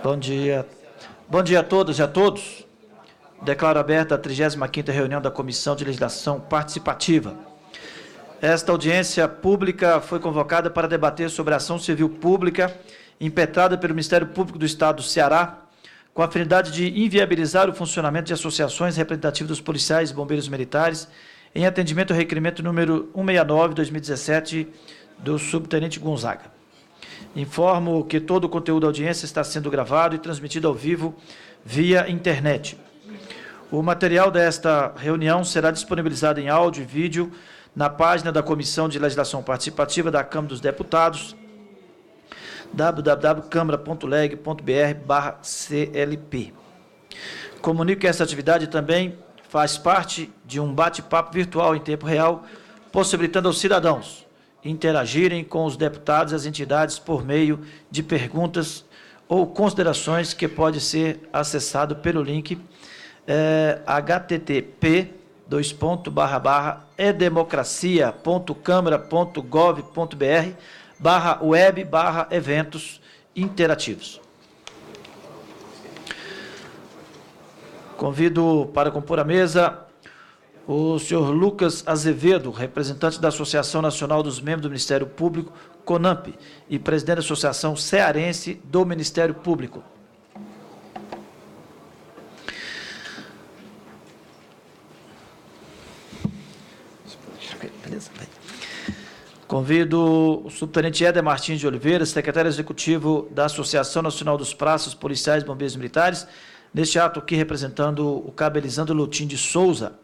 Bom dia. Bom dia a todas e a todos. Declaro aberta a 35ª reunião da Comissão de Legislação Participativa. Esta audiência pública foi convocada para debater sobre a ação civil pública impetrada pelo Ministério Público do Estado do Ceará, com a finalidade de inviabilizar o funcionamento de associações representativas dos policiais e bombeiros militares, em atendimento ao requerimento número 169/2017 do subtenente Gonzaga. Informo que todo o conteúdo da audiência está sendo gravado e transmitido ao vivo via internet. O material desta reunião será disponibilizado em áudio e vídeo na página da Comissão de Legislação Participativa da Câmara dos Deputados, www.câmara.leg.br/CLP. Comunico que essa atividade também faz parte de um bate-papo virtual em tempo real, possibilitando aos cidadãos interagirem com os deputados e as entidades por meio de perguntas ou considerações que pode ser acessado pelo link http://edemocracia.câmara.gov.br/web/eventos interativos. Convido para compor a mesa o senhor Lucas Azevedo, representante da Associação Nacional dos Membros do Ministério Público, CONAMP, e presidente da Associação Cearense do Ministério Público. Convido o subtenente Éder Martins de Oliveira, secretário executivo da Associação Nacional dos Praças, Policiais e Bombeiros Militares, neste ato aqui representando o cabo Elisandro Lutim de Souza,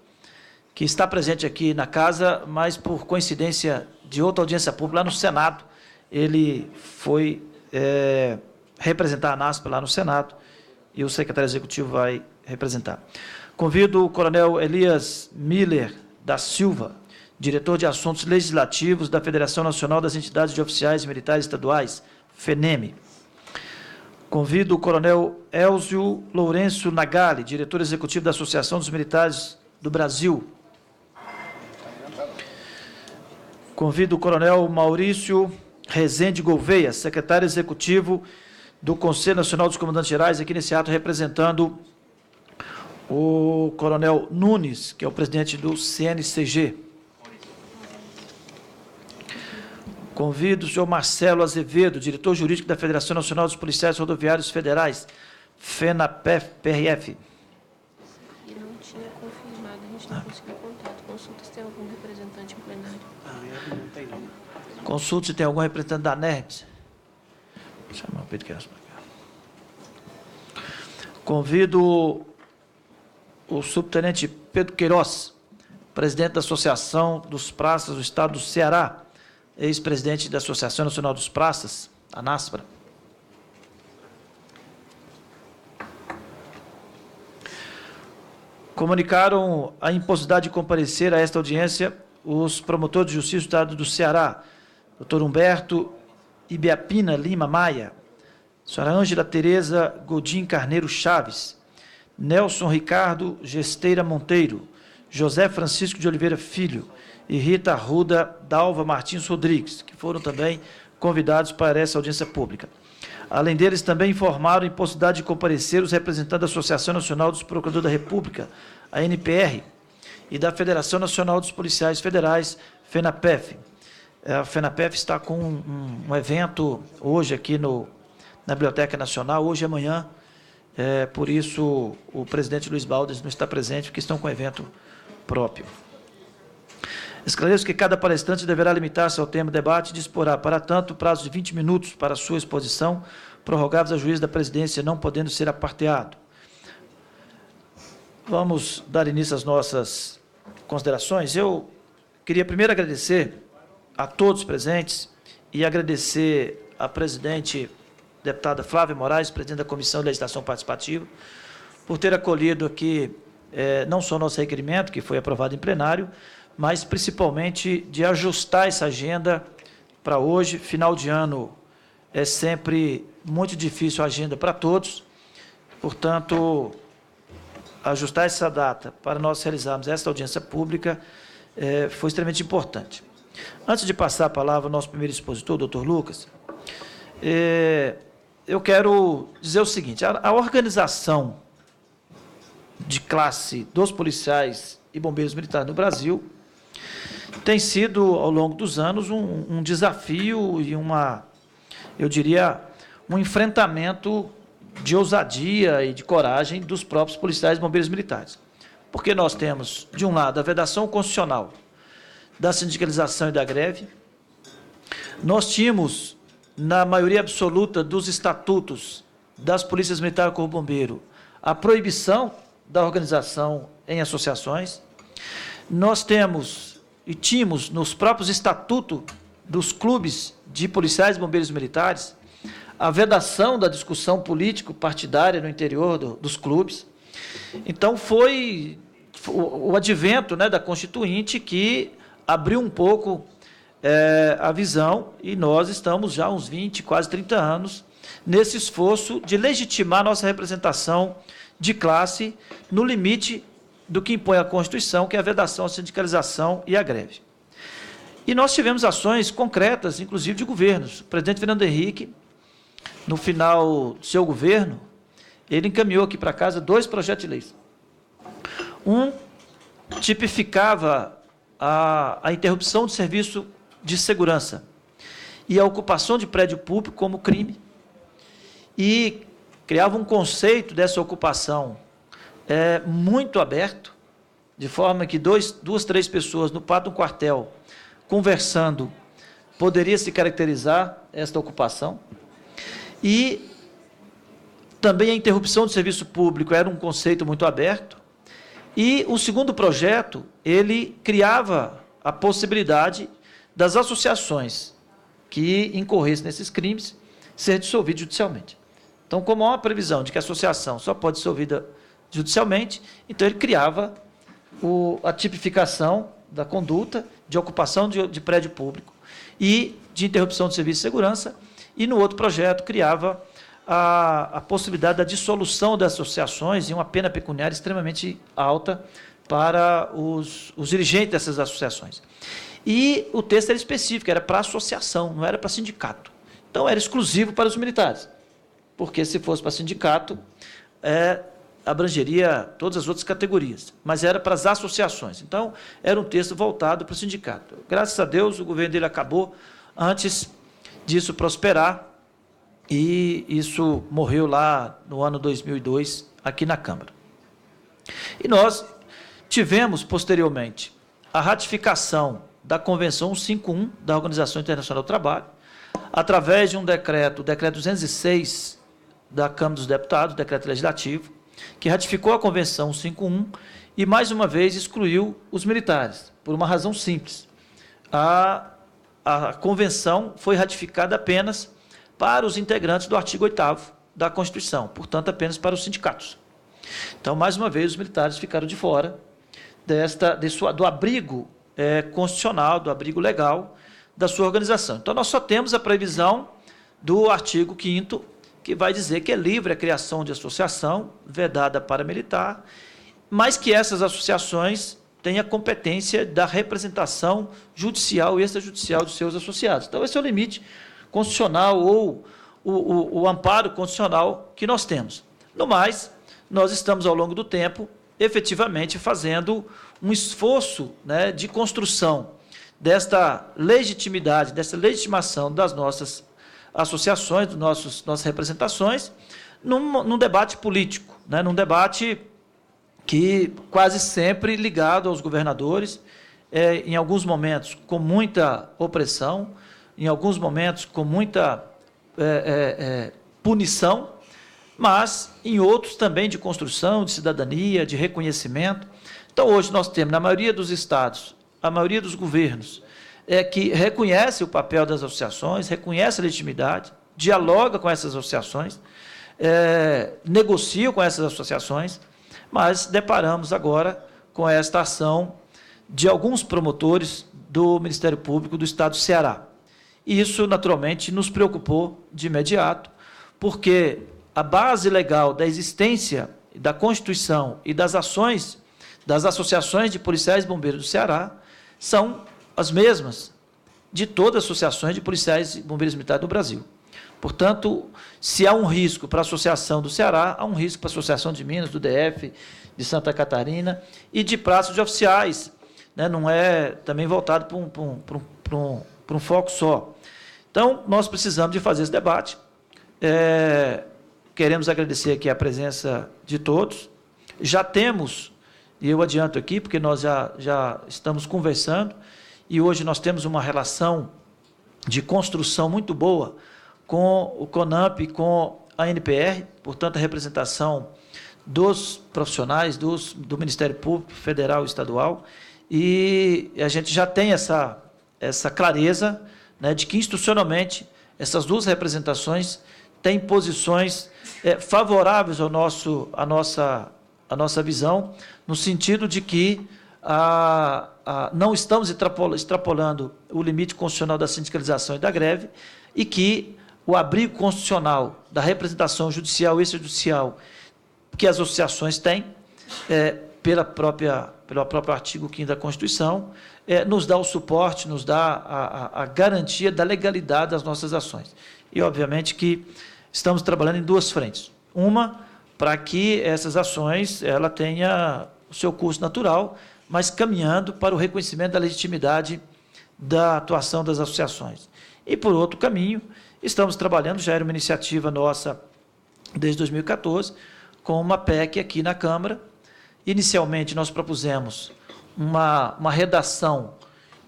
que está presente aqui na casa, mas por coincidência de outra audiência pública lá no Senado, ele foi representar a ANASP lá no Senado e o secretário executivo vai representar. Convido o coronel Elias Miller da Silva, diretor de Assuntos Legislativos da Federação Nacional das Entidades de Oficiais Militares Estaduais, FENEME. Convido o coronel Elzio Lourenço Nagali, diretor executivo da Associação dos Militares do Brasil. Convido o coronel Maurício Rezende Gouveia, secretário executivo do Conselho Nacional dos Comandantes Gerais, aqui nesse ato representando o coronel Nunes, que é o presidente do CNCG. Convido o senhor Marcelo Azevedo, diretor jurídico da Federação Nacional dos Policiais Rodoviários Federais, FENAPEF-PRF. E não tinha confirmado, a gente não conseguiu contato. Consulta se tem algum representante em plenário. Não tem não. Consulta se tem algum representante da NERD. Chama o Pedro Queiroz para cá. Convido o subtenente Pedro Queiroz, presidente da Associação dos Praças do Estado do Ceará, ex-presidente da Associação Nacional dos Praças, a NASPRA. Comunicaram a impossibilidade de comparecer a esta audiência os promotores de justiça do Estado do Ceará, doutor Humberto Ibiapina Lima Maia, senhora Ângela Tereza Godin Carneiro Chaves, Nelson Ricardo Gesteira Monteiro, José Francisco de Oliveira Filho e Rita Arruda Dalva Martins Rodrigues, que foram também convidados para essa audiência pública. Além deles, também informaram a impossibilidade de comparecer os representantes da Associação Nacional dos Procuradores da República, a NPR, e da Federação Nacional dos Policiais Federais, FENAPEF. A FENAPEF está com um evento hoje aqui na Biblioteca Nacional, hoje e amanhã, por isso o presidente Luiz Baldes não está presente, porque estão com evento próprio. Esclareço que cada palestrante deverá limitar-se ao tema do debate e disporá, para tanto, prazo de 20 minutos para sua exposição, prorrogáveis a juiz da presidência, não podendo ser aparteado. Vamos dar início às nossas considerações. Eu queria primeiro agradecer a todos presentes e agradecer à presidente, deputada Flávia Moraes, presidente da Comissão de Legislação Participativa, por ter acolhido aqui não só o nosso requerimento, que foi aprovado em plenário, mas principalmente de ajustar essa agenda para hoje. Final de ano é sempre muito difícil a agenda para todos, portanto, ajustar essa data para nós realizarmos essa audiência pública foi extremamente importante. Antes de passar a palavra ao nosso primeiro expositor, doutor Lucas, eu quero dizer o seguinte, a organização de classe dos policiais e bombeiros militares no Brasil tem sido, ao longo dos anos, um desafio e eu diria, um enfrentamento de ousadia e de coragem dos próprios policiais e bombeiros militares. Porque nós temos, de um lado, a vedação constitucional da sindicalização e da greve, nós tínhamos, na maioria absoluta dos estatutos das polícias militares e corpo bombeiro, a proibição da organização em associações, nós temos e tínhamos nos próprios estatutos dos clubes de policiais e bombeiros militares a vedação da discussão político-partidária no interior dos clubes. Então, foi o advento, né, da Constituinte que abriu um pouco a visão, e nós estamos já há uns 20, quase 30 anos, nesse esforço de legitimar nossa representação de classe no limite do que impõe a Constituição, que é a vedação, a sindicalização e a greve. E nós tivemos ações concretas, inclusive de governos. O presidente Fernando Henrique, no final do seu governo, ele encaminhou aqui para casa 2 projetos de leis. Um tipificava a interrupção de serviço de segurança e a ocupação de prédio público como crime, e criava um conceito dessa ocupação muito aberto, de forma que 2, 3 pessoas no pátio de um quartel conversando poderia se caracterizar esta ocupação. E também a interrupção de serviço público era um conceito muito aberto. E o segundo projeto, ele criava a possibilidade das associações que incorressem nesses crimes ser dissolvidas judicialmente. Então, como há uma previsão de que a associação só pode ser dissolvida judicialmente, então ele criava a tipificação da conduta de ocupação de prédio público e de interrupção de serviço de segurança, e no outro projeto criava a possibilidade da dissolução das associações e uma pena pecuniária extremamente alta para os dirigentes dessas associações. E o texto era específico, era para associação, não era para sindicato. Então, era exclusivo para os militares, porque se fosse para sindicato, abrangeria todas as outras categorias, mas era para as associações. Então, era um texto voltado para o sindicato. Graças a Deus, o governo dele acabou antes disso prosperar, e isso morreu lá no ano 2002, aqui na Câmara. E nós tivemos, posteriormente, a ratificação da Convenção 151 da Organização Internacional do Trabalho, através de um decreto, o decreto 206 da Câmara dos Deputados, decreto legislativo, que ratificou a Convenção 151 e, mais uma vez, excluiu os militares, por uma razão simples. A Convenção foi ratificada apenas para os integrantes do artigo 8º da Constituição, portanto, apenas para os sindicatos. Então, mais uma vez, os militares ficaram de fora do abrigo constitucional, do abrigo legal da sua organização. Então, nós só temos a previsão do artigo 5º, que vai dizer que é livre a criação de associação, vedada para militar, mas que essas associações têm a competência da representação judicial e extrajudicial dos seus associados. Então, esse é o limite constitucional ou o amparo constitucional que nós temos. No mais, nós estamos, ao longo do tempo, efetivamente fazendo um esforço, né, de construção desta legitimidade, dessa legitimação das nossas associações, das nossas representações, num debate político, né, num debate que quase sempre ligado aos governadores, em alguns momentos com muita opressão, em alguns momentos com muita punição, mas em outros também de construção, de cidadania, de reconhecimento. Então, hoje nós temos, na maioria dos estados, a maioria dos governos, que reconhece o papel das associações, reconhece a legitimidade, dialoga com essas associações, negocia com essas associações, mas deparamos agora com esta ação de alguns promotores do Ministério Público do Estado do Ceará. E isso, naturalmente, nos preocupou de imediato, porque a base legal da existência da Constituição e das ações das associações de policiais e bombeiros do Ceará são as mesmas de todas as associações de policiais e bombeiros militares do Brasil. Portanto, se há um risco para a Associação do Ceará, há um risco para a Associação de Minas, do DF, de Santa Catarina e de praças de oficiais, né? Não é também voltado para um foco só. Então, nós precisamos de fazer esse debate. Queremos agradecer aqui a presença de todos. Já temos, e eu adianto aqui, porque nós já estamos conversando, e hoje nós temos uma relação de construção muito boa com o CONAMP e com a NPR, portanto, a representação dos profissionais do Ministério Público Federal e Estadual, e a gente já tem essa clareza, né, de que, institucionalmente, essas duas representações têm posições favoráveis à nossa visão, no sentido de que não estamos extrapolando o limite constitucional da sindicalização e da greve, e que o abrigo constitucional da representação judicial e extrajudicial que as associações têm, pelo próprio artigo 5º da Constituição, nos dá o suporte, nos dá a garantia da legalidade das nossas ações. E, obviamente, que estamos trabalhando em duas frentes. Uma, para que essas ações ela tenha o seu curso natural, mas caminhando para o reconhecimento da legitimidade da atuação das associações. E, por outro caminho, estamos trabalhando, já era uma iniciativa nossa desde 2014, com uma PEC aqui na Câmara. Inicialmente, nós propusemos uma redação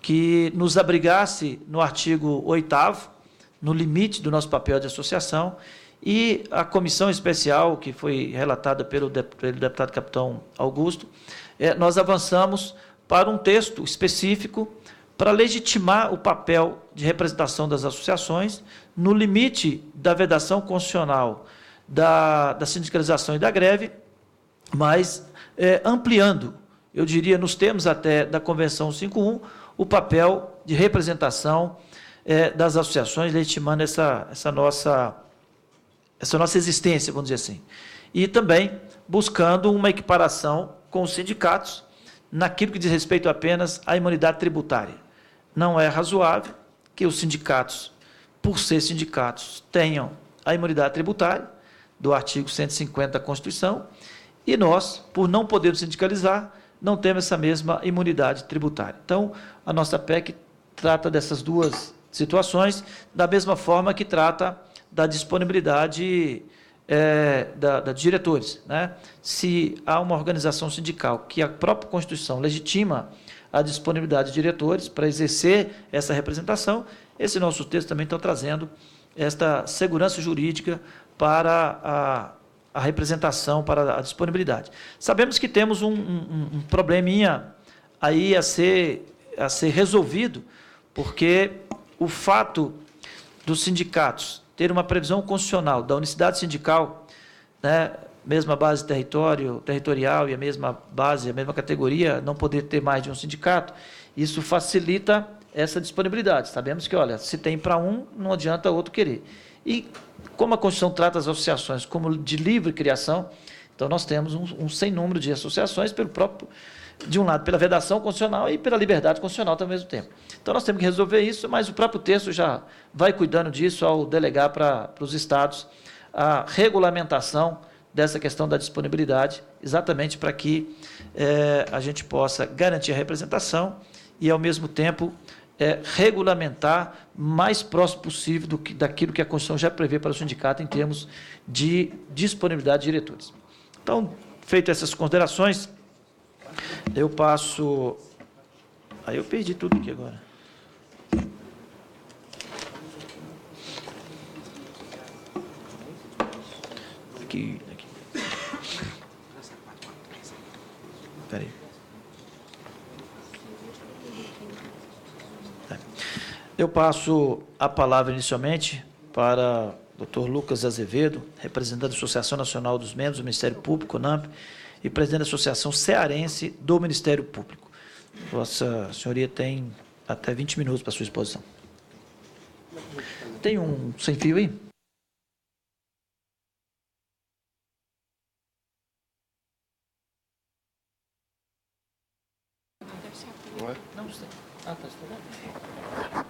que nos abrigasse no artigo 8º, no limite do nosso papel de associação, e a comissão especial, que foi relatada pelo deputado capitão Augusto, nós avançamos para um texto específico para legitimar o papel de representação das associações no limite da vedação constitucional da sindicalização e da greve, mas ampliando, eu diria, nos termos até da Convenção 51, o papel de representação das associações, legitimando essa nossa existência, vamos dizer assim. E também buscando uma equiparação com os sindicatos naquilo que diz respeito apenas à imunidade tributária. Não é razoável que os sindicatos, por ser sindicatos, tenham a imunidade tributária do artigo 150 da Constituição, e nós, por não podermos sindicalizar, não temos essa mesma imunidade tributária. Então, a nossa PEC trata dessas duas situações, da mesma forma que trata da disponibilidade da diretores, né? Se há uma organização sindical que a própria Constituição legitima a disponibilidade de diretores para exercer essa representação, esse nosso texto também está trazendo esta segurança jurídica para a representação, para a disponibilidade. Sabemos que temos um probleminha aí a ser resolvido, porque o fato dos sindicatos ter uma previsão constitucional da unicidade sindical, né, mesma base territorial e a mesma base, a mesma categoria, não poder ter mais de um sindicato, isso facilita essa disponibilidade. Sabemos que, olha, se tem para um, não adianta outro querer. E como a Constituição trata as associações como de livre criação, então nós temos um sem número de associações de um lado, pela vedação constitucional e pela liberdade constitucional ao mesmo tempo. Então, nós temos que resolver isso, mas o próprio texto já vai cuidando disso ao delegar para os estados a regulamentação dessa questão da disponibilidade, exatamente para que a gente possa garantir a representação e, ao mesmo tempo, regulamentar mais próximo possível daquilo que a Constituição já prevê para o sindicato em termos de disponibilidade de diretores. Então, feitas essas considerações, eu passo... Aí eu perdi tudo aqui agora. Aqui. Espera aí. Eu passo a palavra inicialmente para o Dr. Lucas Azevedo, representante da Associação Nacional dos Membros do Ministério Público, CONAMP, e presidente da Associação Cearense do Ministério Público. Vossa Senhoria tem até 20 minutos para a sua exposição. Tem um sem fio aí? Não sei. Ah, está estourado.